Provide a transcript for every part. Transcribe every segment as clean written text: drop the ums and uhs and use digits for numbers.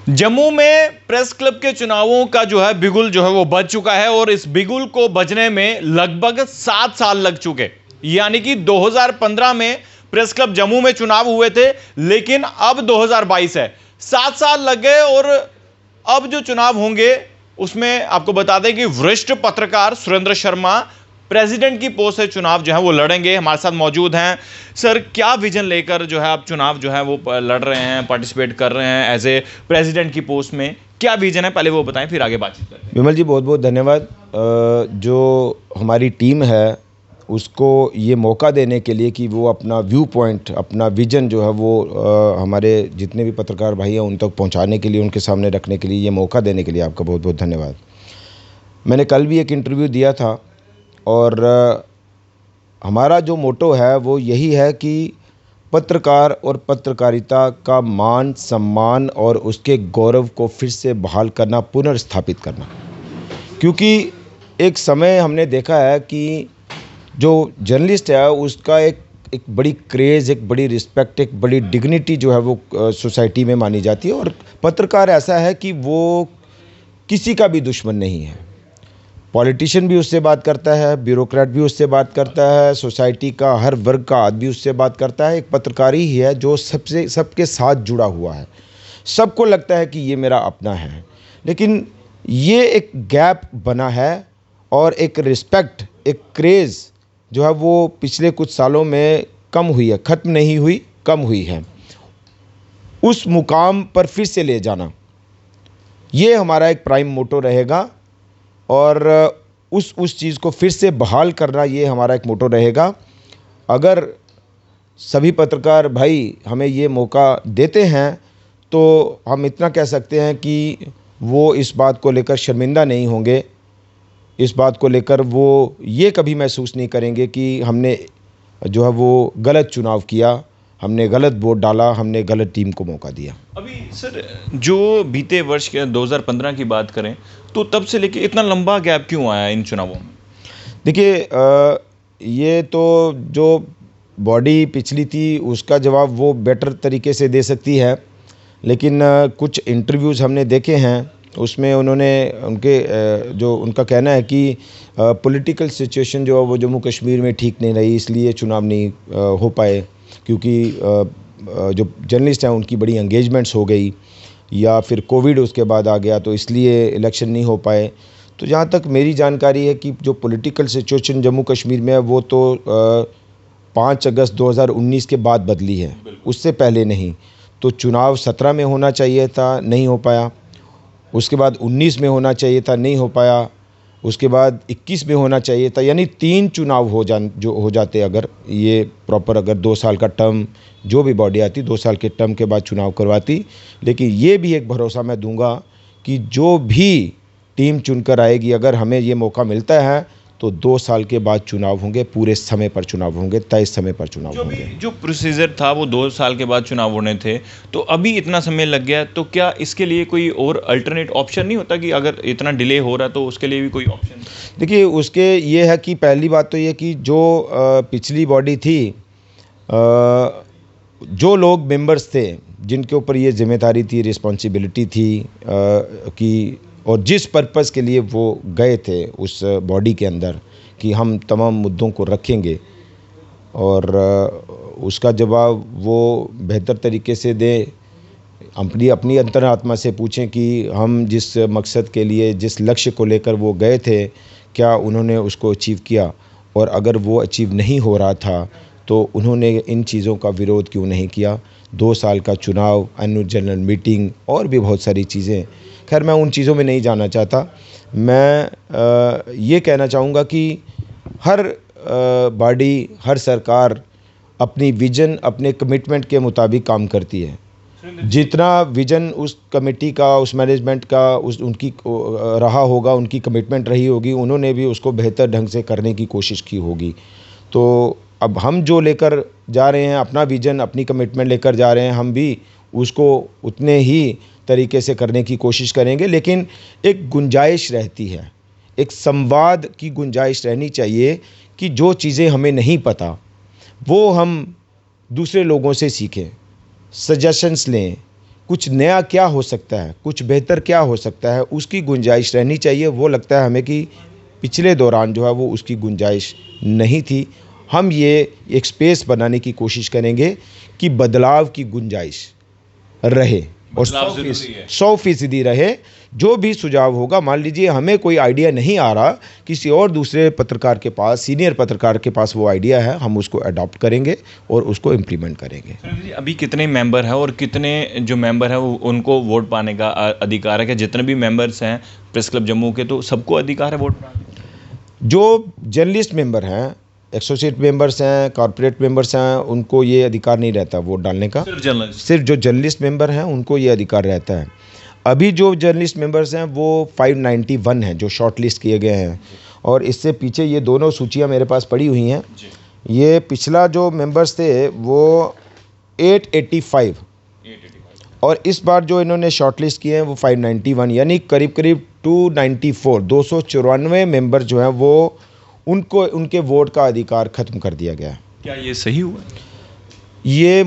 जम्मू में press club के चुनावों का जो है बिगुल जो है वो बज चुका है और इस बिगुल को बजने में लगभग 7 साल लग चुके। यानी कि 2015 में प्रेस क्लब जम्मू में चुनाव हुए थे, लेकिन अब 2022 है, 7 साल लग गए। और अब जो चुनाव होंगे उसमें आपको बता दें कि वरिष्ठ पत्रकार सुरेंद्र शर्मा प्रेसिडेंट की पोस्ट से चुनाव जो है वो लड़ेंगे। हमारे साथ मौजूद हैं। सर, क्या विजन लेकर जो है आप चुनाव जो है वो लड़ रहे हैं, पार्टिसिपेट कर रहे हैं एज ए प्रेसिडेंट की पोस्ट में? क्या विजन है, पहले वो बताएं, फिर आगे बातचीत करते हैं। विमल जी, बहुत बहुत धन्यवाद। जो हमारी टीम है उसको ये मौका देने के लिए कि वो अपना व्यू पॉइंट, अपना विजन जो है वो हमारे जितने भी पत्रकार भाई हैं उन तक पहुंचाने के लिए, उनके सामने रखने के लिए, ये मौका देने के लिए आपका बहुत बहुत धन्यवाद। मैंने कल भी एक इंटरव्यू दिया था और हमारा जो मोटो है वो यही है कि पत्रकार और पत्रकारिता का मान सम्मान और उसके गौरव को फिर से बहाल करना, पुनर्स्थापित करना। क्योंकि एक समय हमने देखा है कि जो जर्नलिस्ट है उसका एक बड़ी क्रेज़, एक बड़ी रिस्पेक्ट, एक बड़ी डिग्निटी जो है वो सोसाइटी में मानी जाती है। और पत्रकार ऐसा है कि वो किसी का भी दुश्मन नहीं है। पॉलिटिशियन भी उससे बात करता है, ब्यूरोक्रेट भी उससे बात करता है, सोसाइटी का हर वर्ग का आदमी उससे बात करता है। एक पत्रकार ही है जो सबके साथ जुड़ा हुआ है। सबको लगता है कि ये मेरा अपना है, लेकिन ये एक गैप बना है और एक रिस्पेक्ट, एक क्रेज़ जो है वो पिछले कुछ सालों में कम हुई है, ख़त्म नहीं हुई, कम हुई है। उस मुकाम पर फिर से ले जाना, ये हमारा एक प्राइम मोटो रहेगा। और उस चीज़ को फिर से बहाल करना, ये हमारा एक मोटो रहेगा। अगर सभी पत्रकार भाई हमें ये मौका देते हैं तो हम इतना कह सकते हैं कि वो इस बात को लेकर शर्मिंदा नहीं होंगे। इस बात को लेकर वो ये कभी महसूस नहीं करेंगे कि हमने जो है वो गलत चुनाव किया, हमने गलत वोट डाला, हमने गलत टीम को मौका दिया। अभी सर, जो बीते वर्ष के 2015 की बात करें तो तब से लेके इतना लंबा गैप क्यों आया इन चुनावों में? देखिए, ये तो जो बॉडी पिछली थी उसका जवाब वो बेटर तरीके से दे सकती है, लेकिन कुछ इंटरव्यूज़ हमने देखे हैं उसमें उन्होंने जो उनका कहना है कि पॉलिटिकल सिचुएशन जो है वो जम्मू कश्मीर में ठीक नहीं रही, इसलिए चुनाव नहीं हो पाए। क्योंकि जो जर्नलिस्ट हैं उनकी बड़ी एंगेजमेंट्स हो गई, या फिर कोविड उसके बाद आ गया तो इसलिए इलेक्शन नहीं हो पाए। तो जहाँ तक मेरी जानकारी है कि जो पॉलिटिकल सिचुएशन जम्मू कश्मीर में है वो तो 5 अगस्त 2019 के बाद बदली है, उससे पहले नहीं। तो चुनाव 17 में होना चाहिए था, नहीं हो पाया। उसके बाद 19 में होना चाहिए था, नहीं हो पाया। उसके बाद 21 में होना चाहिए था। यानी 3 चुनाव हो जाते अगर ये प्रॉपर, अगर 2 साल का टर्म जो भी बॉडी आती, 2 साल के टर्म के बाद चुनाव करवाती। लेकिन ये भी एक भरोसा मैं दूंगा कि जो भी टीम चुनकर आएगी, अगर हमें ये मौका मिलता है तो 2 साल के बाद चुनाव होंगे, पूरे समय पर चुनाव होंगे, तय समय पर चुनाव होंगे। जो प्रोसीजर था वो 2 साल के बाद चुनाव होने थे, तो अभी इतना समय लग गया, तो क्या इसके लिए कोई और अल्टरनेट ऑप्शन नहीं होता कि अगर इतना डिले हो रहा तो उसके लिए भी कोई ऑप्शन? देखिए, उसके ये है कि पहली बात तो ये कि जो पिछली बॉडी थी, जो लोग मेंबर्स थे जिनके ऊपर ये जिम्मेदारी थी, रिस्पॉन्सिबिलिटी थी कि, और जिस पर्पज़ के लिए वो गए थे उस बॉडी के अंदर कि हम तमाम मुद्दों को रखेंगे और उसका जवाब वो बेहतर तरीके से दें, अपनी अंतरात्मा से पूछें कि हम जिस मकसद के लिए, जिस लक्ष्य को लेकर वो गए थे, क्या उन्होंने उसको अचीव किया। और अगर वो अचीव नहीं हो रहा था तो उन्होंने इन चीज़ों का विरोध क्यों नहीं किया। 2 साल का चुनाव, एनुअल जनरल मीटिंग और भी बहुत सारी चीज़ें, खैर मैं उन चीज़ों में नहीं जाना चाहता। मैं ये कहना चाहूँगा कि हर बॉडी, हर सरकार अपनी विज़न, अपने कमिटमेंट के मुताबिक काम करती है। जितना विज़न उस कमेटी का, उस मैनेजमेंट का, उनकी रहा होगा, उनकी कमिटमेंट रही होगी, उन्होंने भी उसको बेहतर ढंग से करने की कोशिश की होगी। तो अब हम जो लेकर जा रहे हैं, अपना विज़न, अपनी कमिटमेंट लेकर जा रहे हैं, हम भी उसको उतने ही तरीके से करने की कोशिश करेंगे। लेकिन एक गुंजाइश रहती है, एक संवाद की गुंजाइश रहनी चाहिए कि जो चीज़ें हमें नहीं पता वो हम दूसरे लोगों से सीखें, सजेशंस लें कुछ नया क्या हो सकता है, कुछ बेहतर क्या हो सकता है, उसकी गुंजाइश रहनी चाहिए। वो लगता है हमें कि पिछले दौरान जो है वो उसकी गुंजाइश नहीं थी। हम ये एक स्पेस बनाने की कोशिश करेंगे कि बदलाव की गुंजाइश रहे और बदलाव ज़रूरी है। 100% रहे। जो भी सुझाव होगा, मान लीजिए हमें कोई आइडिया नहीं आ रहा, किसी और दूसरे पत्रकार के पास, सीनियर पत्रकार के पास वो आइडिया है, हम उसको अडॉप्ट करेंगे और उसको इम्प्लीमेंट करेंगे। सुनील जी, अभी कितने मेंबर हैं और कितने जो मेंबर हैं वो उनको वोट पाने का अधिकार है? क्या जितने भी मेंबर्स हैं प्रेस क्लब जम्मू के, तो सबको अधिकार है वोट पाने का? जो जर्नलिस्ट मेंबर हैं, एसोसिएट मेंबर्स हैं, कॉर्पोरेट मेंबर्स हैं, उनको ये अधिकार नहीं रहता वोट डालने का। सिर्फ जर्नलिस्ट? सिर्फ जो जर्नलिस्ट मेंबर हैं उनको ये अधिकार रहता है। अभी जो जर्नलिस्ट मेंबर्स हैं वो 591 हैं जो शॉर्ट लिस्ट किए गए हैं, और इससे पीछे ये दोनों सूचियां मेरे पास पड़ी हुई हैं। ये पिछला जो मेंबर्स थे वो 885 और इस बार जो इन्होंने शॉर्ट लिस्ट किए हैं वो 591, यानी करीब करीब 294 मेंबर जो हैं वो उनको उनके वोट का अधिकार ख़त्म कर दिया गया है। क्या ये सही हुआ? ये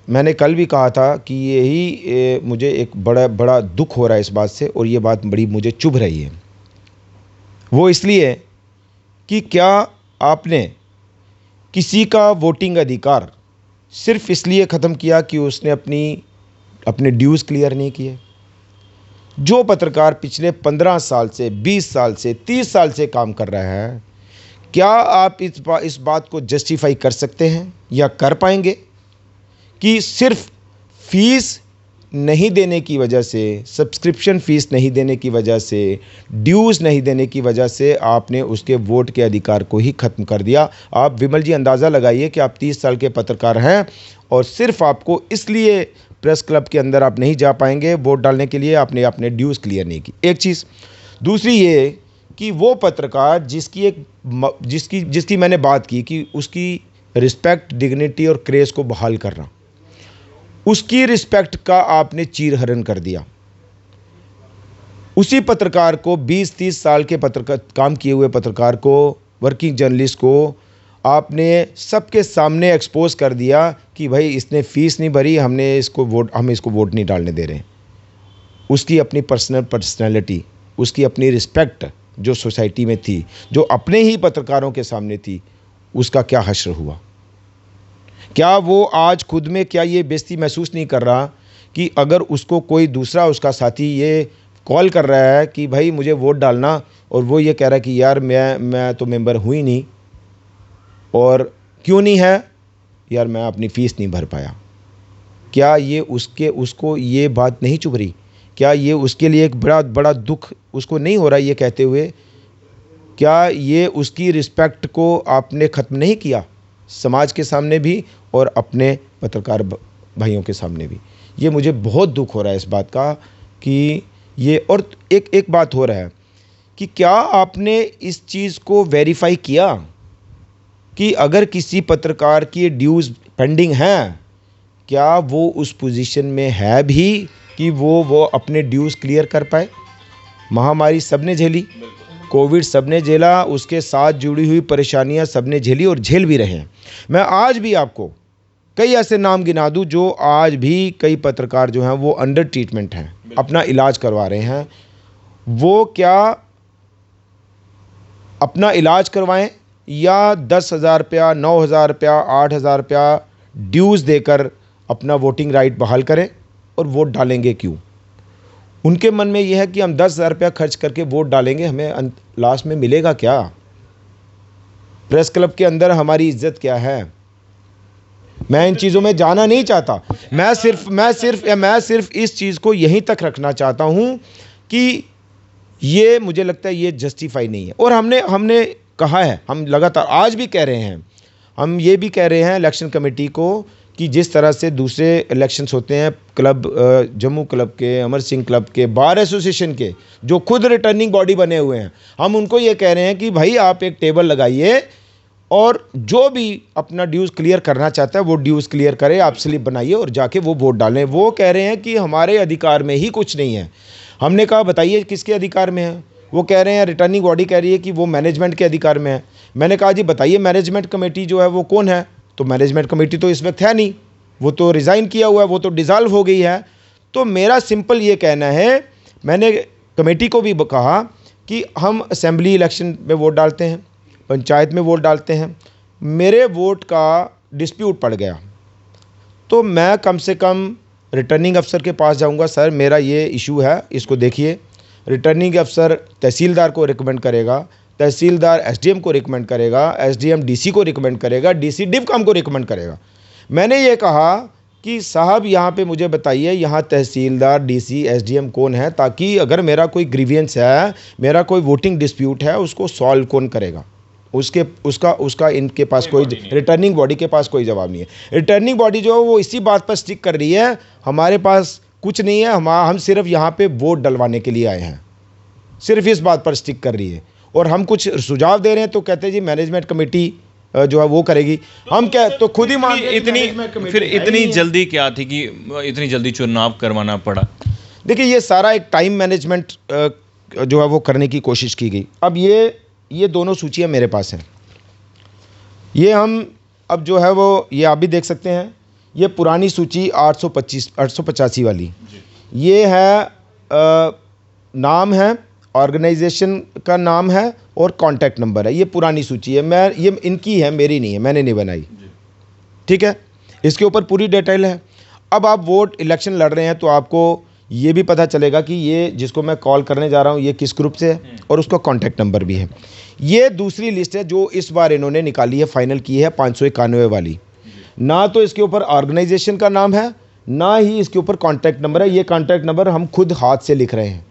मैंने कल भी कहा था कि यही मुझे एक बड़ा दुख हो रहा है इस बात से, और ये बात बड़ी मुझे चुभ रही है। वो इसलिए कि क्या आपने किसी का वोटिंग अधिकार सिर्फ इसलिए ख़त्म किया कि उसने अपने ड्यूज़ क्लियर नहीं किए? जो पत्रकार पिछले 15 साल से, 20 साल से, 30 साल से काम कर रहा है, क्या आप इस बात को जस्टिफाई कर सकते हैं या कर पाएंगे कि सिर्फ फीस नहीं देने की वजह से, सब्सक्रिप्शन फ़ीस नहीं देने की वजह से, ड्यूज़ नहीं देने की वजह से आपने उसके वोट के अधिकार को ही ख़त्म कर दिया? आप विमल जी अंदाज़ा लगाइए कि आप 30 साल के पत्रकार हैं और सिर्फ आपको इसलिए प्रेस क्लब के अंदर आप नहीं जा पाएंगे वोट डालने के लिए, आपने अपने ड्यूज़ क्लियर नहीं की। एक चीज़। दूसरी ये कि वो पत्रकार जिसकी मैंने बात की कि उसकी रिस्पेक्ट, डिग्निटी और क्रेज़ को बहाल करना, उसकी रिस्पेक्ट का आपने चीरहरण कर दिया। उसी पत्रकार को, 20-30 साल के पत्रकार काम किए हुए पत्रकार को, वर्किंग जर्नलिस्ट को आपने सबके सामने एक्सपोज कर दिया कि भाई इसने फ़ीस नहीं भरी, हम इसको वोट नहीं डालने दे रहे। उसकी अपनी पर्सनैलिटी, उसकी अपनी रिस्पेक्ट जो सोसाइटी में थी, जो अपने ही पत्रकारों के सामने थी, उसका क्या हश्र हुआ? क्या वो आज खुद में क्या ये बेइज्जती महसूस नहीं कर रहा कि अगर उसको कोई दूसरा उसका साथी ये कॉल कर रहा है कि भाई मुझे वोट डालना, और वो ये कह रहा है कि यार मैं तो मेंबर हुई नहीं, और क्यों नहीं है? यार मैं अपनी फ़ीस नहीं भर पाया। क्या ये उसको ये बात नहीं चुभ रही? क्या ये उसके लिए एक बड़ा दुख उसको नहीं हो रहा ये कहते हुए? क्या ये उसकी रिस्पेक्ट को आपने ख़त्म नहीं किया समाज के सामने भी और अपने पत्रकार भाइयों के सामने भी? ये मुझे बहुत दुख हो रहा है इस बात का कि ये। और एक बात हो रहा है कि क्या आपने इस चीज़ को वेरीफाई किया कि अगर किसी पत्रकार की ड्यूज़ पेंडिंग हैं, क्या वो उस पोजीशन में है भी कि वो अपने ड्यूज़ क्लियर कर पाए? महामारी सबने झेली, कोविड सबने झेला, उसके साथ जुड़ी हुई परेशानियां सबने झेली और झेल भी रहे हैं। मैं आज भी आपको कई ऐसे नाम गिना दूं जो आज भी कई पत्रकार जो हैं वो अंडर ट्रीटमेंट हैं, अपना इलाज करवा रहे हैं। वो क्या अपना इलाज करवाएं या 10,000 रुपया, 9,000 रुपया, 8,000 रुपया ड्यूज़ देकर अपना वोटिंग राइट बहाल करें? और वोट डालेंगे क्यों? उनके मन में यह है कि हम 10,000 रुपया खर्च करके वोट डालेंगे, हमें लास्ट में मिलेगा क्या? प्रेस क्लब के अंदर हमारी इज्जत क्या है? मैं इन चीज़ों में जाना नहीं चाहता। मैं सिर्फ इस चीज़ को यहीं तक रखना चाहता हूं कि ये मुझे लगता है ये जस्टिफाई नहीं है। और हमने कहा है, हम लगातार आज भी कह रहे हैं, हम ये भी कह रहे हैं इलेक्शन कमेटी को कि जिस तरह से दूसरे इलेक्शंस होते हैं, क्लब जम्मू क्लब के, अमर सिंह क्लब के, बार एसोसिएशन के, जो खुद रिटर्निंग बॉडी बने हुए हैं, हम उनको ये कह रहे हैं कि भाई आप एक टेबल लगाइए और जो भी अपना ड्यूज़ क्लियर करना चाहता है वो ड्यूज़ क्लियर करे, आप स्लिप बनाइए और जाके वो वोट डालें। वो कह रहे हैं कि हमारे अधिकार में ही कुछ नहीं है। हमने कहा बताइए किसके अधिकार में है? वो कह रहे हैं, रिटर्निंग बॉडी कह रही है कि वो मैनेजमेंट के अधिकार में है। मैंने कहा जी बताइए मैनेजमेंट कमेटी जो है वो कौन है? तो मैनेजमेंट कमेटी तो इस वक्त है नहीं। वो तो रिज़ाइन किया हुआ है, वो तो डिज़ाल्व हो गई है। तो मेरा सिंपल ये कहना है, मैंने कमेटी को भी कहा कि हम असेंबली इलेक्शन में वोट डालते हैं, पंचायत में वोट डालते हैं, मेरे वोट का डिस्प्यूट पड़ गया तो मैं कम से कम रिटर्निंग अफसर के पास जाऊंगा, सर मेरा ये इशू है, इसको देखिए। रिटर्निंग अफसर तहसीलदार को रिकमेंड करेगा, तहसीलदार एसडीएम को रिकमेंड करेगा, एसडीएम डीसी को रिकमेंड करेगा, डीसी डिवकॉम को रिकमेंड करेगा। मैंने ये कहा कि साहब यहाँ पे मुझे बताइए यहाँ तहसीलदार, डीसी, एसडीएम कौन है, ताकि अगर मेरा कोई ग्रीवियंस है, मेरा कोई वोटिंग डिस्प्यूट है, उसको सॉल्व कौन करेगा। उसका इनके पास कोई रिटर्निंग बॉडी के पास कोई जवाब नहीं है। रिटर्निंग बॉडी जो है वो इसी बात पर स्टिक कर रही है, हमारे पास कुछ नहीं है, हम सिर्फ यहाँ पे वोट डलवाने के लिए आए हैं, सिर्फ इस बात पर स्टिक कर रही है। और हम कुछ सुझाव दे रहे हैं तो कहते हैं जी मैनेजमेंट कमेटी जो है वो करेगी। हम क्या तो खुद ही मान इतनी जल्दी क्या थी कि इतनी जल्दी चुनाव करवाना पड़ा? देखिए ये सारा एक टाइम मैनेजमेंट जो है वो करने की कोशिश की गई। अब ये दोनों सूचियाँ मेरे पास हैं, ये हम अब जो है वो ये आप भी देख सकते हैं। ये पुरानी सूची 885 वाली, ये है नाम है, ऑर्गेनाइजेशन का नाम है और कॉन्टैक्ट नंबर है। ये पुरानी सूची है, ये इनकी है, मेरी नहीं है, मैंने नहीं बनाई, ठीक है। इसके ऊपर पूरी डिटेल है। अब आप वोट इलेक्शन लड़ रहे हैं तो आपको ये भी पता चलेगा कि ये जिसको मैं कॉल करने जा रहा हूँ ये किस ग्रुप से है और उसका कॉन्टैक्ट नंबर भी है। ये दूसरी लिस्ट है जो इस बार इन्होंने निकाली है, फाइनल की है, 591 वाली। ना तो इसके ऊपर ऑर्गेनाइजेशन का नाम है, ना ही इसके ऊपर कॉन्टैक्ट नंबर है। ये कॉन्टैक्ट नंबर हम खुद हाथ से लिख रहे हैं।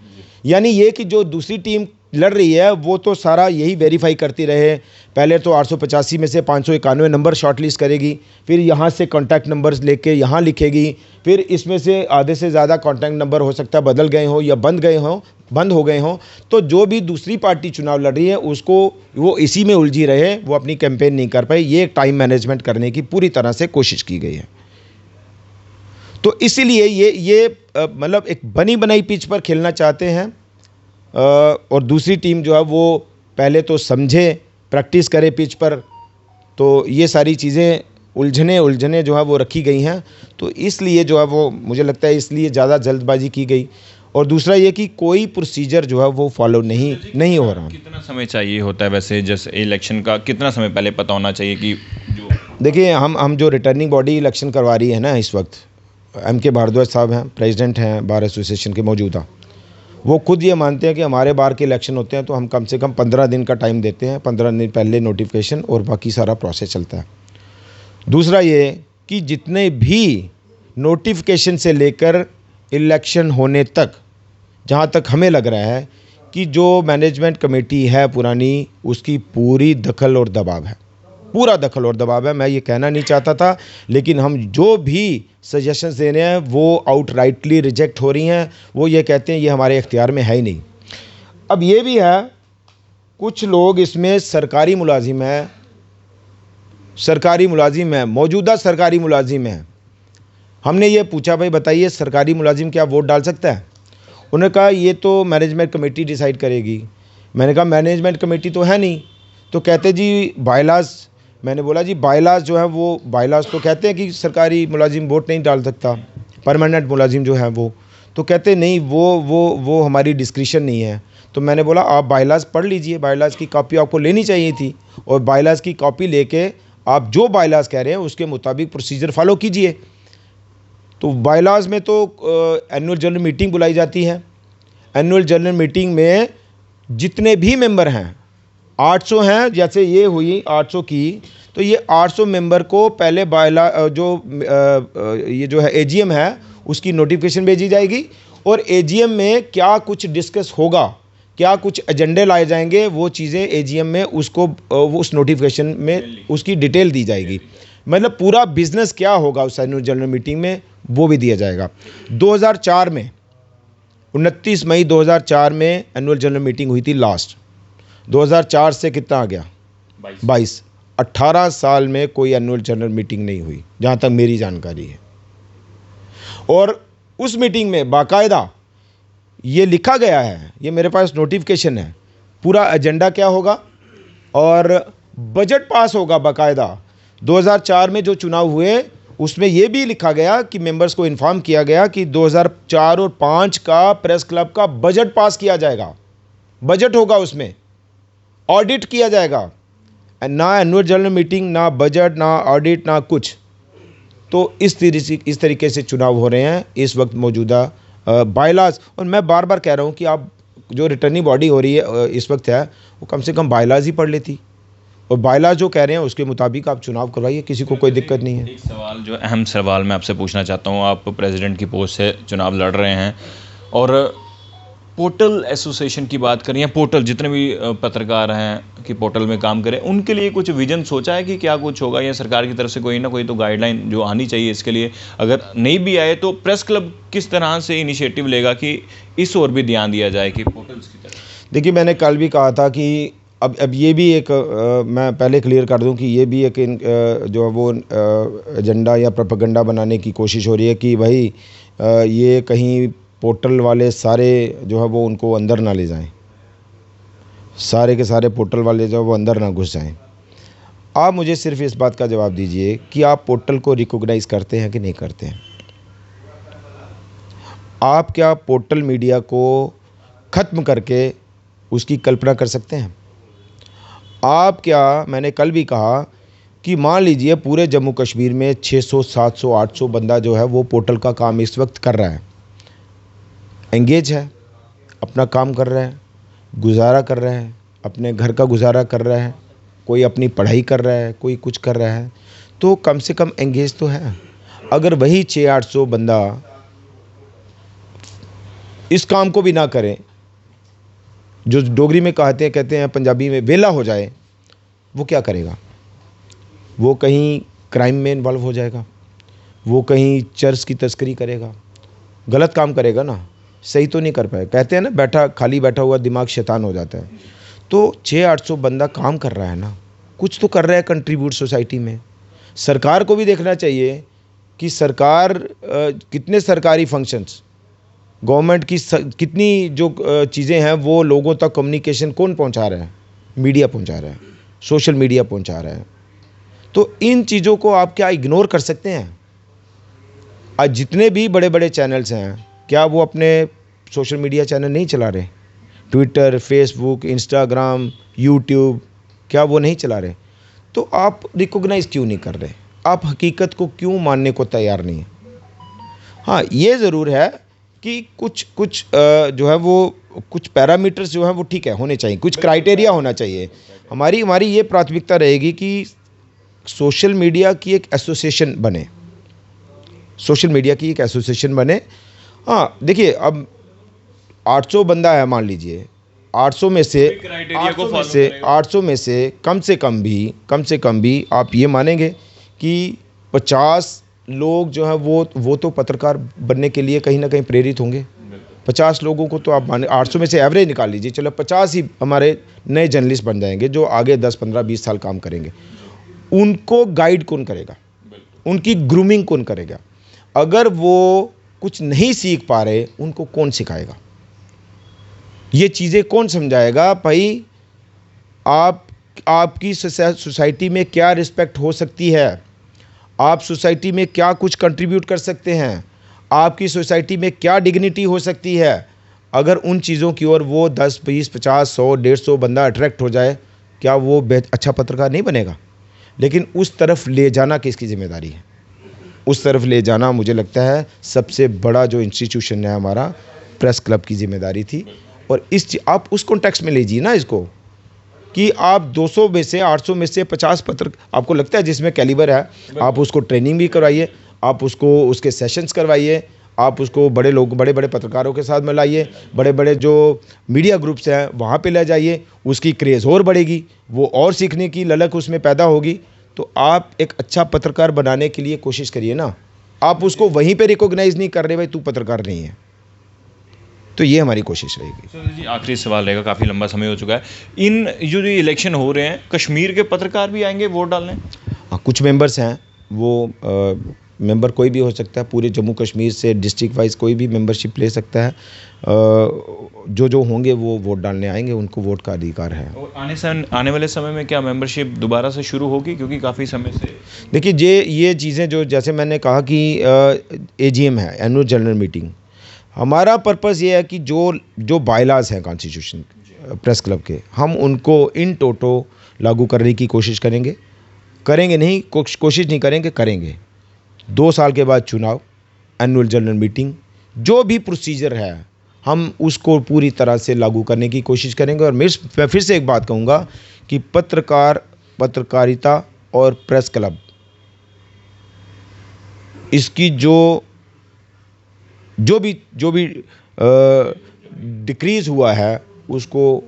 यानी ये कि जो दूसरी टीम लड़ रही है वो तो सारा यही वेरीफाई करती रहे। पहले तो 885 में से 591 नंबर शॉर्टलिस्ट करेगी, फिर यहाँ से कॉन्टैक्ट नंबर्स लेके यहाँ लिखेगी, फिर इसमें से आधे से ज़्यादा कॉन्टैक्ट नंबर हो सकता है बदल गए हों या बंद हो गए हों। तो जो भी दूसरी पार्टी चुनाव लड़ रही है उसको वो इसी में उलझी रहे, वो अपनी कैंपेन नहीं कर पाई। ये टाइम मैनेजमेंट करने की पूरी तरह से कोशिश की गई है। तो इसीलिए ये मतलब एक बनी बनाई पिच पर खेलना चाहते हैं और दूसरी टीम जो है वो पहले तो समझे, प्रैक्टिस करे पिच पर। तो ये सारी चीज़ें उलझने जो है वो रखी गई हैं। तो इसलिए जो है वो मुझे लगता है इसलिए ज़्यादा जल्दबाजी की गई। और दूसरा ये कि कोई प्रोसीजर जो है वो फॉलो नहीं हो रहा। कितना समय चाहिए होता है वैसे, जैसे इलेक्शन का कितना समय पहले पता होना चाहिए कि जो देखिए हम जो रिटर्निंग बॉडी इलेक्शन करवा रही है ना इस वक्त, MK भारद्वाज साहब हैं, प्रेसिडेंट हैं बार एसोसिएशन के मौजूदा, वो खुद ये मानते हैं कि हमारे बार के इलेक्शन होते हैं तो हम कम से कम 15 दिन का टाइम देते हैं। 15 दिन पहले नोटिफिकेशन और बाकी सारा प्रोसेस चलता है। दूसरा ये कि जितने भी नोटिफिकेशन से लेकर इलेक्शन होने तक, जहाँ तक हमें लग रहा है कि जो मैनेजमेंट कमेटी है पुरानी, उसकी पूरी दखल और दबाव है, पूरा दखल और दबाव है। मैं ये कहना नहीं चाहता था, लेकिन हम जो भी सजेशंस दे रहे हैं वो आउटराइटली रिजेक्ट हो रही हैं। वो ये कहते हैं ये हमारे इख्तियार में है ही नहीं। अब ये भी है, कुछ लोग इसमें सरकारी मुलाजिम है, मौजूदा सरकारी मुलाजिम है। हमने ये पूछा भाई बताइए सरकारी मुलाजिम क्या वोट डाल सकता है? उन्होंने कहा ये तो मैनेजमेंट कमेटी डिसाइड करेगी। मैंने कहा मैनेजमेंट कमेटी तो है नहीं। तो कहते जी बायलाज। मैंने बोला जी बायलाज जो है वो बायलाज तो कहते हैं कि सरकारी मुलाजिम वोट नहीं डाल सकता, परमानेंट मुलाजिम जो है वो। तो कहते नहीं वो हमारी डिस्क्रिशन नहीं है। तो मैंने बोला आप बायलाज पढ़ लीजिए, बायलाज की कॉपी आपको लेनी चाहिए थी, और बायलाज की कॉपी लेके आप जो बायलाज कह रहे हैं उसके मुताबिक प्रोसीजर फॉलो कीजिए। तो बायलाज में तो एनुअल जनरल मीटिंग बुलाई जाती है। एनुअल जनरल मीटिंग में जितने भी मेंबर हैं, 800 हैं, जैसे ये हुई 800 की, तो ये 800 मेंबर को पहले बायला ये जो है एजीएम है उसकी नोटिफिकेशन भेजी जाएगी, और एजीएम में क्या कुछ डिस्कस होगा, क्या कुछ एजेंडे लाए जाएंगे, वो चीज़ें एजीएम में उसको उस नोटिफिकेशन में उसकी डिटेल दी जाएगी। मतलब पूरा बिजनेस क्या होगा उस एनुअल जनरल मीटिंग में वो भी दिया जाएगा। 2004 में 29 मई 2004 में एनुअल जनरल मीटिंग हुई थी लास्ट। 2004 से कितना आ गया 22, 18 साल में कोई एनुअल जनरल मीटिंग नहीं हुई जहाँ तक मेरी जानकारी है। और उस मीटिंग में बाकायदा ये लिखा गया है, ये मेरे पास नोटिफिकेशन है, पूरा एजेंडा क्या होगा और बजट पास होगा बाकायदा। 2004 में जो चुनाव हुए उसमें ये भी लिखा गया कि मेंबर्स को इन्फॉर्म किया गया कि 2004 और 5 का प्रेस क्लब का बजट पास किया जाएगा, बजट होगा, उसमें ऑडिट किया जाएगा। ना एनुअल जनरल मीटिंग, ना बजट, ना ऑडिट, ना कुछ। तो इस तरीके से चुनाव हो रहे हैं इस वक्त मौजूदा बायलाज। और मैं बार बार कह रहा हूँ कि आप जो रिटर्निंग बॉडी हो रही है इस वक्त है, वो कम से कम बायलाज ही पढ़ लेती, और बायलाज जो कह रहे हैं उसके मुताबिक आप चुनाव करवाइए, किसी को कोई दिक्कत नहीं है। एक सवाल, जो अहम सवाल मैं आपसे पूछना चाहता हूँ, आप प्रेसिडेंट की पोस्ट से चुनाव लड़ रहे हैं और पोर्टल एसोसिएशन की बात करें या पोर्टल जितने भी पत्रकार हैं कि पोर्टल में काम करें, उनके लिए कुछ विजन सोचा है कि क्या कुछ होगा, या सरकार की तरफ से कोई ना कोई तो गाइडलाइन जो आनी चाहिए इसके लिए? अगर नहीं भी आए तो प्रेस क्लब किस तरह से इनिशिएटिव लेगा कि इस ओर भी ध्यान दिया जाए कि पोर्टल्स की तरफ? देखिए, मैंने कल भी कहा था कि अब ये भी एक मैं पहले क्लियर कर दूं कि ये भी एक जो है वो एजेंडा या प्रोपेगेंडा बनाने की कोशिश हो रही है कि भाई ये कहीं पोर्टल वाले सारे जो है वो उनको अंदर ना ले जाएं, सारे के सारे पोर्टल वाले जो है वो अंदर ना घुस जाएं। आप मुझे सिर्फ इस बात का जवाब दीजिए कि आप पोर्टल को रिकॉग्नाइज़ करते हैं कि नहीं करते हैं? आप क्या पोर्टल मीडिया को ख़त्म करके उसकी कल्पना कर सकते हैं? आप क्या, मैंने कल भी कहा कि मान लीजिए पूरे जम्मू कश्मीर में 600, 700, 800 बंदा जो है वो पोर्टल का काम इस वक्त कर रहा है, एंगेज है, अपना काम कर रहा है, गुजारा कर रहा है, अपने घर का गुजारा कर रहा है, कोई अपनी पढ़ाई कर रहा है, कोई कुछ कर रहा है, तो कम से कम एंगेज तो है। अगर वही 600-800 बंदा इस काम को भी ना करें, जो डोगरी में कहते हैं पंजाबी में वेला हो जाए, वो क्या करेगा? वो कहीं क्राइम में इन्वॉल्व हो जाएगा, वो कहीं चर्च की तस्करी करेगा, गलत काम करेगा ना, सही तो नहीं कर पाए। कहते हैं ना, खाली बैठा हुआ दिमाग शैतान हो जाता है। तो 600-800 बंदा काम कर रहा है ना, कुछ तो कर रहा है कंट्रीब्यूट सोसाइटी में। सरकार को भी देखना चाहिए कि सरकार कितने सरकारी फंक्शंस, गवर्नमेंट की कितनी जो चीज़ें हैं वो लोगों तक कम्युनिकेशन कौन पहुंचा रहा है? मीडिया पहुंचा रहा है, सोशल मीडिया पहुंचा रहा है। तो इन चीज़ों को आप क्या इग्नोर कर सकते हैं? आज जितने भी बड़े बड़े चैनल्स हैं, क्या वो अपने सोशल मीडिया चैनल नहीं चला रहे? ट्विटर, फेसबुक, इंस्टाग्राम, यूट्यूब, क्या वो नहीं चला रहे? तो आप रिकॉग्नाइज़ क्यों नहीं कर रहे? आप हकीकत को क्यों मानने को तैयार नहीं है? हाँ, ये ज़रूर है कि कुछ जो है वो कुछ पैरामीटर्स जो हैं वो ठीक है, होने चाहिए, कुछ क्राइटेरिया होना चाहिए। हमारी ये प्राथमिकता रहेगी कि सोशल मीडिया की एक एसोसिएशन बने, सोशल मीडिया की एक एसोसिएशन बने। हाँ, देखिए, अब 800 बंदा है, मान लीजिए 800 में से कम से कम भी आप ये मानेंगे कि 50 लोग जो हैं वो तो पत्रकार बनने के लिए कहीं ना कहीं प्रेरित होंगे। 50 लोगों को तो आप माने, 800 में से एवरेज निकाल लीजिए, चलो 50 ही हमारे नए जर्नलिस्ट बन जाएंगे जो आगे 10, 15, 20 साल काम करेंगे। उनको गाइड कौन करेगा? उनकी ग्रूमिंग कौन करेगा? अगर वो कुछ नहीं सीख पा रहे, उनको कौन सिखाएगा? ये चीज़ें कौन समझाएगा? भाई, आपकी सोसाइटी में क्या रिस्पेक्ट हो सकती है, आप सोसाइटी में क्या कुछ कंट्रीब्यूट कर सकते हैं, आपकी सोसाइटी में क्या डिग्निटी हो सकती है, अगर उन चीज़ों की ओर वो 10, 20, 50, 100, 150 बंदा अट्रैक्ट हो जाए, क्या वो अच्छा पत्रकार नहीं बनेगा? लेकिन उस तरफ ले जाना किसकी जिम्मेदारी है? उस तरफ ले जाना मुझे लगता है सबसे बड़ा जो इंस्टीट्यूशन है हमारा, प्रेस क्लब की जिम्मेदारी थी। और आप उस कॉन्टेक्स्ट में लीजिए ना इसको, कि आप 200 में से 800 में से 50 पत्र आपको लगता है जिसमें कैलिबर है, आप उसको ट्रेनिंग भी करवाइए, आप उसको उसके सेशंस करवाइए, आप उसको बड़े बड़े पत्रकारों के साथ मिलाइए, बड़े बड़े जो मीडिया ग्रुप्स हैं वहाँ पे ले जाइए, उसकी क्रेज़ और बढ़ेगी, वो और सीखने की ललक उसमें पैदा होगी। तो आप एक अच्छा पत्रकार बनाने के लिए कोशिश करिए ना, आप उसको वहीं पे रिकॉग्नाइज़ नहीं कर रहे, भाई तू पत्रकार नहीं है। तो ये हमारी कोशिश रहेगी। सर जी, आखिरी सवाल रहेगा, काफ़ी लंबा समय हो चुका है। इन जो इलेक्शन हो रहे हैं, कश्मीर के पत्रकार भी आएंगे वोट डालने? हाँ, कुछ मेंबर्स हैं वो मेंबर कोई भी हो सकता है, पूरे जम्मू कश्मीर से डिस्ट्रिक्ट वाइज कोई भी मेंबरशिप ले सकता है। जो होंगे वो वोट डालने आएंगे, उनको वोट का अधिकार है। और आने वाले समय में क्या मेंबरशिप दोबारा से शुरू होगी, क्योंकि काफ़ी समय से देखिए ये चीज़ें जो जैसे मैंने कहा कि AGM है, एनुअल जनरल मीटिंग, हमारा पर्पस ये है कि जो बायलाज हैं कॉन्स्टिट्यूशन प्रेस क्लब के, हम उनको इन टोटो लागू करने की कोशिश करेंगे नहीं, कोशिश नहीं करेंगे। 2 साल के बाद चुनाव, एनुअल जनरल मीटिंग, जो भी प्रोसीजर है हम उसको पूरी तरह से लागू करने की कोशिश करेंगे। और मैं फिर से एक बात कहूँगा कि पत्रकारिता और प्रेस क्लब, इसकी जो भी डिक्रीज़ हुआ है उसको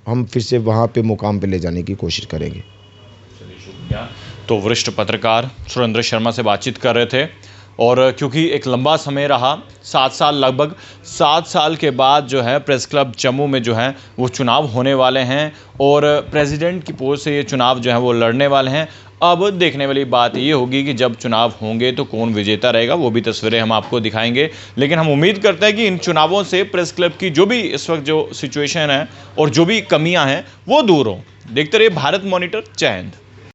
हम फिर से वहाँ पे मुकाम पे ले जाने की कोशिश करेंगे। तो वरिष्ठ पत्रकार सुरेंद्र शर्मा से बातचीत कर रहे थे। और क्योंकि एक लंबा समय रहा, 7 साल, लगभग 7 साल के बाद जो है प्रेस क्लब जम्मू में जो है वो चुनाव होने वाले हैं और प्रेसिडेंट की पोस्ट से ये चुनाव जो है वो लड़ने वाले हैं। अब देखने वाली बात ये होगी कि जब चुनाव होंगे तो कौन विजेता रहेगा, वो भी तस्वीरें हम आपको दिखाएंगे। लेकिन हम उम्मीद करते हैं कि इन चुनावों से प्रेस क्लब की जो भी इस वक्त जो सिचुएशन है और जो भी कमियां हैं वो दूर हों। देखते रहिए भारत मॉनिटर। जय हिंद।